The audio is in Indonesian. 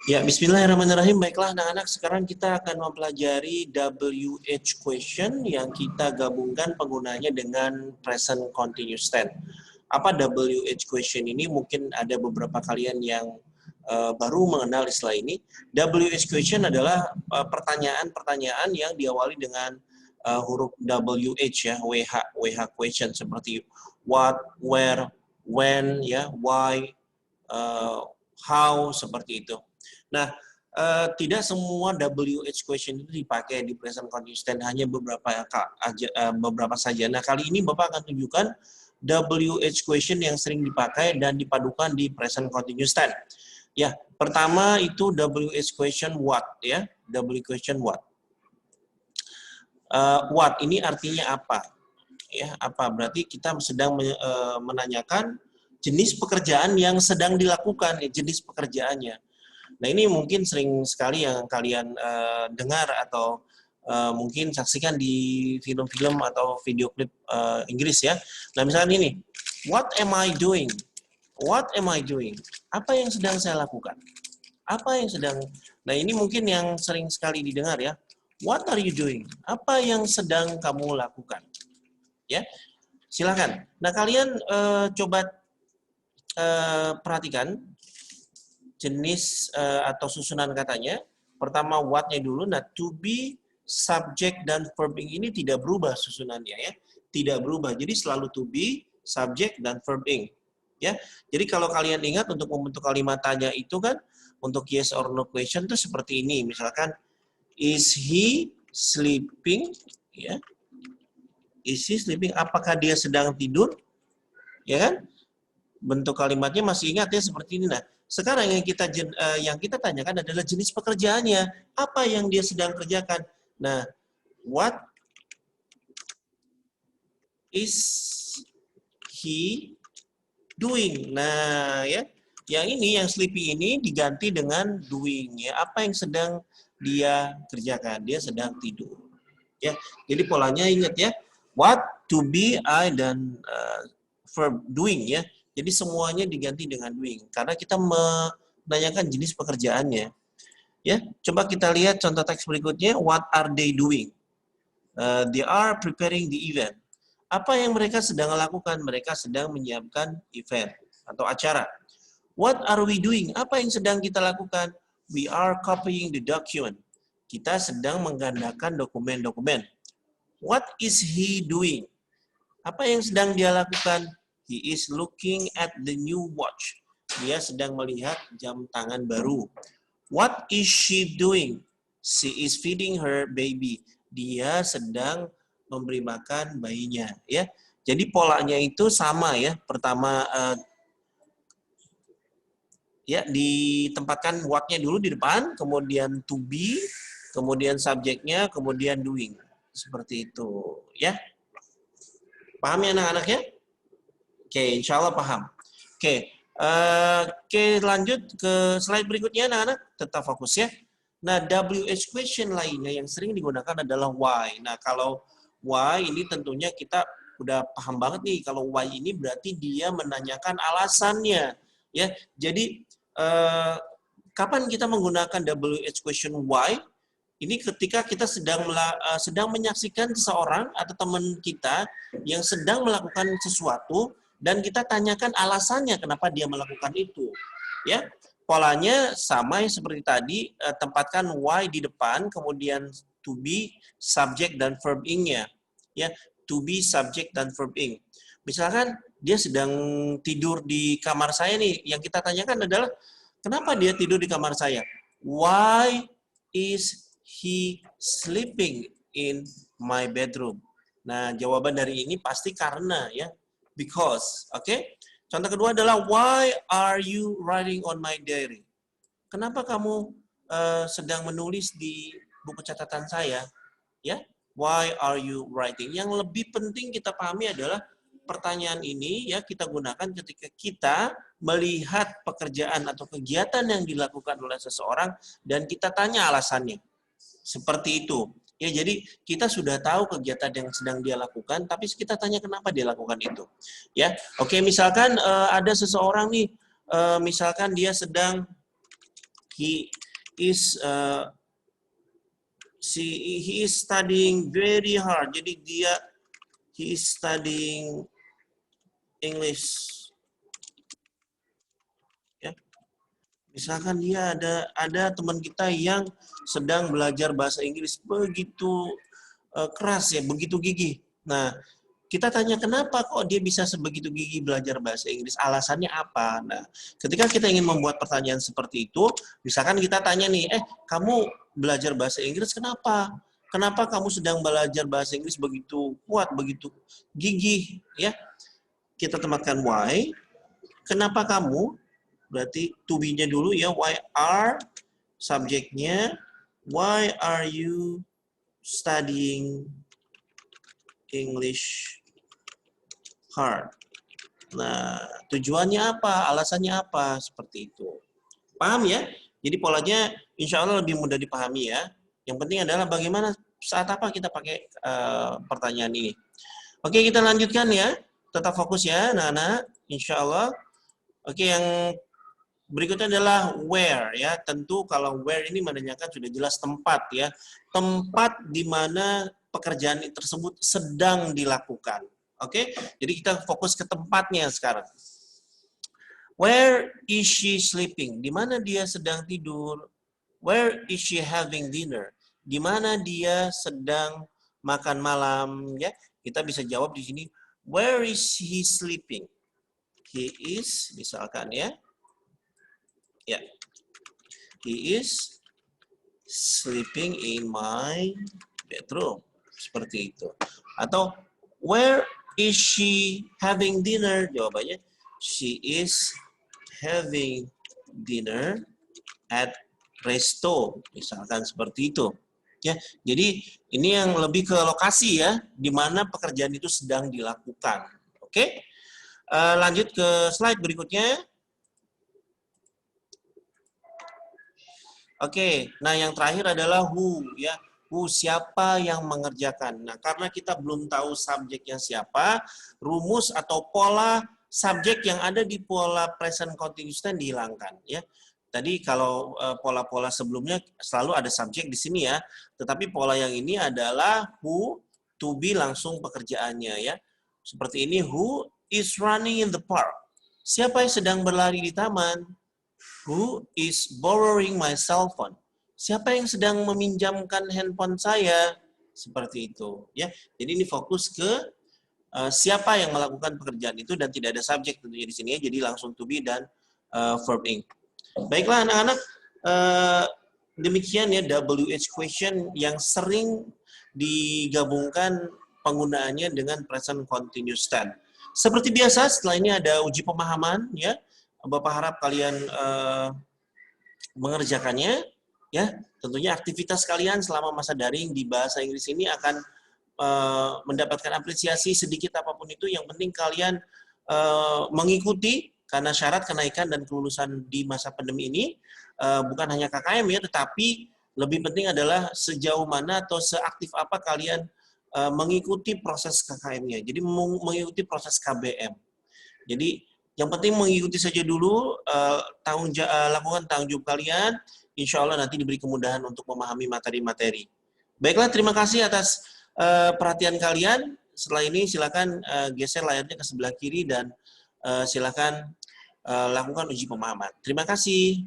Ya, bismillahirrahmanirrahim. Baiklah anak-anak, sekarang kita akan mempelajari WH question yang kita gabungkan penggunanya dengan present continuous tense. Apa WH question ini? Mungkin ada beberapa kalian yang baru mengenal istilah ini. WH question adalah pertanyaan-pertanyaan yang diawali dengan huruf WH ya, WH question seperti what, where, when, ya, why, how, seperti itu. Nah, tidak semua WH question itu dipakai di present continuous tense, hanya beberapa saja. Nah, kali ini Bapak akan tunjukkan WH question yang sering dipakai dan dipadukan di present continuous tense. Ya, pertama itu WH question what, ya. WH question what. What ini artinya apa? Ya, apa? Berarti kita sedang menanyakan jenis pekerjaan yang sedang dilakukan, ya, jenis pekerjaannya. Nah, ini mungkin sering sekali yang kalian dengar atau mungkin saksikan di film-film atau video klip Inggris ya. Nah, misalnya ini, what am I doing? What am I doing? Apa yang sedang saya lakukan? Apa yang sedang... Nah, ini mungkin yang sering sekali didengar ya. What are you doing? Apa yang sedang kamu lakukan? Ya, silakan. Nah, kalian coba perhatikan jenis atau susunan katanya. Pertama what-nya dulu. Nah, to be, subject, dan verb ini tidak berubah susunannya ya. Tidak berubah. Jadi selalu to be, subject, dan verb ya. Jadi kalau kalian ingat untuk membentuk kalimat tanya itu kan untuk yes or no question itu seperti ini. Misalkan is he sleeping? Ya. Is he sleeping? Apakah dia sedang tidur? Ya kan? Bentuk kalimatnya masih ingat ya seperti ini. Nah, sekarang yang kita tanyakan adalah jenis pekerjaannya. Apa yang dia sedang kerjakan? Nah, what is he doing? Nah, ya. Yang ini, yang sleepy ini diganti dengan doing ya. Apa yang sedang dia kerjakan? Dia sedang tidur. Ya. Jadi polanya ingat ya. What, to be, I, dan verb doing ya. Jadi semuanya diganti dengan doing karena kita menanyakan jenis pekerjaannya. Ya, coba kita lihat contoh teks berikutnya. What are they doing? They are preparing the event. Apa yang mereka sedang lakukan? Mereka sedang menyiapkan event atau acara. What are we doing? Apa yang sedang kita lakukan? We are copying the document. Kita sedang menggandakan dokumen-dokumen. What is he doing? Apa yang sedang dia lakukan? He is looking at the new watch. Dia sedang melihat jam tangan baru. What is she doing? She is feeding her baby. Dia sedang memberi makan bayinya. Ya, jadi polanya itu sama ya. Pertama ya ditempatkan what-nya dulu di depan, kemudian to be, kemudian subjeknya, kemudian doing. Seperti itu ya. Paham ya anak-anak ya? Oke, insya Allah paham. Oke, lanjut ke slide berikutnya anak-anak. Tetap fokus ya. Nah, WH question lainnya yang sering digunakan adalah why. Nah, kalau why ini tentunya kita udah paham banget nih. Kalau why ini berarti dia menanyakan alasannya. Ya, jadi kapan kita menggunakan WH question why? Ini ketika kita sedang menyaksikan seseorang atau teman kita yang sedang melakukan sesuatu dan kita tanyakan alasannya kenapa dia melakukan itu. Ya, polanya sama seperti tadi, tempatkan why di depan, kemudian to be, subject dan verb ing-nya. Ya, to be, subject dan verb ing. Misalkan dia sedang tidur di kamar saya nih, yang kita tanyakan adalah kenapa dia tidur di kamar saya? Why is he sleeping in my bedroom? Nah, jawaban dari ini pasti karena ya. Because, oke? Contoh kedua adalah why are you writing on my diary? Kenapa kamu sedang menulis di buku catatan saya? Ya, why are you writing? Yang lebih penting kita pahami adalah pertanyaan ini ya kita gunakan ketika kita melihat pekerjaan atau kegiatan yang dilakukan oleh seseorang dan kita tanya alasannya. Seperti itu. Ya, jadi kita sudah tahu kegiatan yang sedang dia lakukan, tapi kita tanya kenapa dia lakukan itu. Ya, oke. Misalkan ada seseorang nih, misalkan dia sedang he is he is studying very hard. Jadi he is studying English. Ya. Misalkan dia ada teman kita yang sedang belajar bahasa Inggris begitu keras ya, begitu gigih. Nah, kita tanya kenapa kok dia bisa sebegitu gigih belajar bahasa Inggris, alasannya apa? Nah, ketika kita ingin membuat pertanyaan seperti itu, misalkan kita tanya nih, kamu belajar bahasa Inggris kenapa? Kenapa kamu sedang belajar bahasa Inggris begitu kuat, begitu gigih? Ya, kita tempatkan why. Kenapa kamu? Berarti to be-nya dulu ya, why are, subjeknya, why are you studying English hard? Nah, tujuannya apa? Alasannya apa? Seperti itu. Paham ya? Jadi polanya insya Allah lebih mudah dipahami ya. Yang penting adalah bagaimana saat apa kita pakai pertanyaan ini. Oke, kita lanjutkan ya. Tetap fokus ya, anak-anak. Insya Allah. Oke, yang berikutnya adalah where ya. Tentu kalau where ini menanyakan sudah jelas tempat ya. Tempat di mana pekerjaan tersebut sedang dilakukan. Oke, jadi kita fokus ke tempatnya sekarang. Where is she sleeping? Di mana dia sedang tidur? Where is she having dinner? Di mana dia sedang makan malam? Ya, kita bisa jawab di sini. Where is he sleeping? He is, misalkan ya. Ya, he is sleeping in my bedroom. Seperti itu. Atau where is she having dinner? Jawabannya she is having dinner at resto. Misalkan seperti itu. Ya, jadi ini yang lebih ke lokasi ya, di mana pekerjaan itu sedang dilakukan. Oke? Lanjut ke slide berikutnya. Oke, nah yang terakhir adalah who ya. Who, siapa yang mengerjakan. Nah, karena kita belum tahu subjeknya siapa, rumus atau pola subjek yang ada di pola present continuous tense dihilangkan ya. Tadi kalau pola-pola sebelumnya selalu ada subjek di sini ya, tetapi pola yang ini adalah who, to be langsung pekerjaannya ya. Seperti ini, who is running in the park. Siapa yang sedang berlari di taman? Who is borrowing my cell phone? Siapa yang sedang meminjamkan handphone saya? Seperti itu ya. Jadi ini fokus ke siapa yang melakukan pekerjaan itu dan tidak ada subjek tentunya di sini ya. Jadi langsung to be dan verb ing. Baiklah anak-anak, demikian ya WH question yang sering digabungkan penggunaannya dengan present continuous tense. Seperti biasa setelah ini ada uji pemahaman ya. Bapak harap kalian mengerjakannya ya. Tentunya aktivitas kalian selama masa daring di bahasa Inggris ini akan mendapatkan apresiasi sedikit apapun itu. Yang penting kalian mengikuti, karena syarat kenaikan dan kelulusan di masa pandemi ini bukan hanya KKM ya, tetapi lebih penting adalah sejauh mana atau seaktif apa kalian mengikuti proses KKM-nya. Jadi mengikuti proses KBM. Jadi yang penting mengikuti saja dulu, lakukan tanggung jawab kalian, insya Allah nanti diberi kemudahan untuk memahami materi-materi. Baiklah, terima kasih atas perhatian kalian. Setelah ini silakan geser layarnya ke sebelah kiri dan silakan lakukan uji pemahaman. Terima kasih.